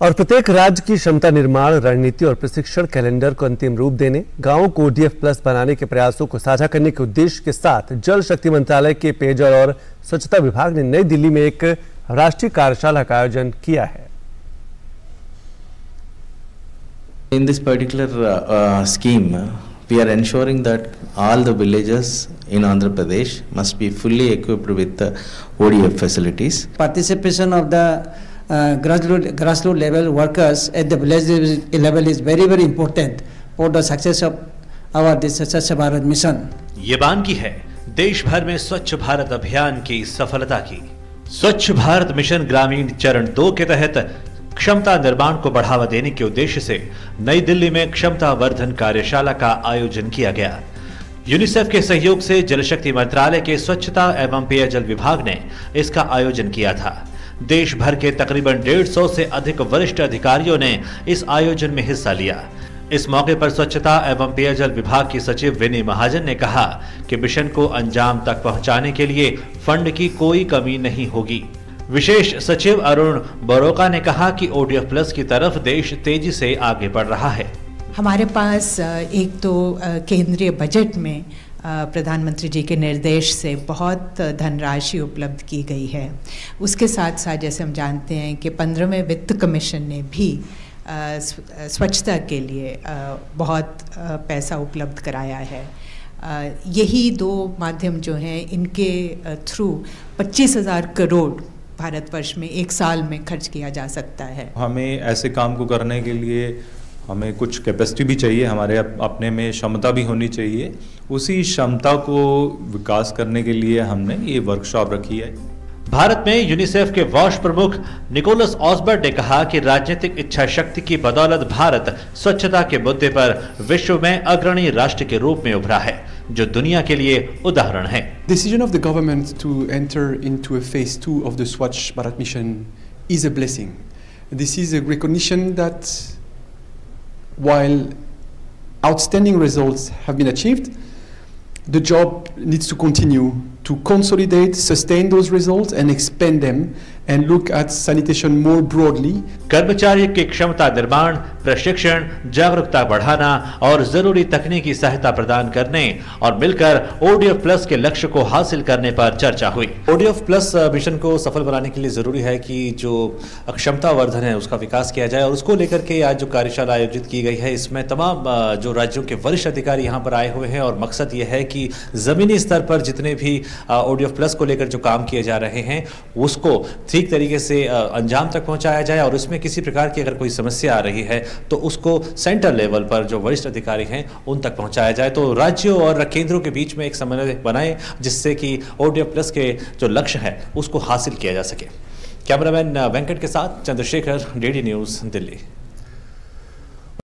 और प्रत्येक राज्य की क्षमता निर्माण रणनीति और प्रशिक्षण कैलेंडर को अंतिम रूप देने, गांवों को ODF प्लस बनाने के प्रयासों को साझा करने के उद्देश्य के साथ जल शक्ति मंत्रालय के पेयजल और स्वच्छता विभाग ने नई दिल्ली में एक राष्ट्रीय कार्यशाला का आयोजन किया है। In this particular scheme, we are ensuring that all the villages in Andhra Pradesh must be fully equipped with the ODF facilities. Participation of the grassroots level workers at the village level is very important for the success of our Swachh Bharat mission. ये बान की है देश भर में स्वच्छ भारत अभियान की सफलता की। स्वच्छ भारत मिशन ग्रामीण चरण 2 के तहत क्षमता निर्माण को बढ़ावा देने के उद्देश्य से नई दिल्ली में क्षमता वर्धन कार्यशाला का आयोजन किया गया। यूनिसेफ के सहयोग से जल शक्ति मंत्रालय के स्वच्छता एवं पेयजल विभाग ने इसका आयोजन किया था। देश भर के तकरीबन 150 से अधिक वरिष्ठ अधिकारियों ने इस आयोजन में हिस्सा लिया। इस मौके पर स्वच्छता एवं पेयजल विभाग की सचिव विनी महाजन ने कहा कि मिशन को अंजाम तक पहुंचाने के लिए फंड की कोई कमी नहीं होगी। विशेष सचिव अरुण बरोका ने कहा कि ODF प्लस की तरफ देश तेजी से आगे बढ़ रहा है। हमारे पास एक तो केंद्रीय बजट में प्रधानमंत्री जी के निर्देश से बहुत धनराशि उपलब्ध की गई है। उसके साथ साथ जैसे हम जानते हैं कि 15वें वित्त कमीशन ने भी स्वच्छता के लिए बहुत पैसा उपलब्ध कराया है। यही 2 माध्यम जो हैं इनके थ्रू 25,000 करोड़ भारतवर्ष में 1 साल में खर्च किया जा सकता है। हमें ऐसे काम को करने के लिए हमें कुछ कैपेसिटी भी चाहिए, हमारे अपने में क्षमता भी होनी चाहिए। उसी क्षमता को विकास करने के लिए हमने ये वर्कशॉप रखी है। भारत में यूनिसेफ के वॉश प्रमुख निकोलस ऑसबर्ट ने कहा कि राजनीतिक इच्छा शक्ति की बदौलत भारत स्वच्छता के मुद्दे पर विश्व में अग्रणी राष्ट्र के रूप में उभरा है, जो दुनिया के लिए उदाहरण है। Decision of the government to enter into a phase 2 of the Swachh Bharat mission is a blessing. This is a recognition that while outstanding results have been achieved, the job needs to continue to consolidate, sustain those results and expand them and look at sanitation more broadly. कर्मचारियों की क्षमता निर्माण, प्रशिक्षण, जागरूकता बढ़ाना और जरूरी तकनीकी सहायता प्रदान करने और मिलकर ODF प्लस के लक्ष्य को हासिल करने पर चर्चा हुई। ODF प्लस मिशन को सफल बनाने के लिए जरूरी है कि जो क्षमता वर्धन है उसका विकास किया जाए और उसको लेकर के आज जो कार्यशाला आयोजित की गई है इसमें तमाम जो राज्यों के वरिष्ठ अधिकारी यहाँ पर आए हुए हैं और मकसद ये है कि जमीनी स्तर पर जितने भी ODF प्लस को लेकर जो काम किए जा रहे हैं उसको ठीक तरीके से अंजाम तक पहुंचाया जाए और उसमें किसी प्रकार की अगर कोई समस्या आ रही है तो उसको सेंटर लेवल पर जो वरिष्ठ अधिकारी हैं उन तक पहुंचाया जाए, तो राज्यों और केंद्रों के बीच में एक समन्वय बनाए जिससे कि ODF प्लस के जो लक्ष्य है उसको हासिल किया जा सके। कैमरामैन वेंकट के साथ चंद्रशेखर, DD न्यूज़, दिल्ली।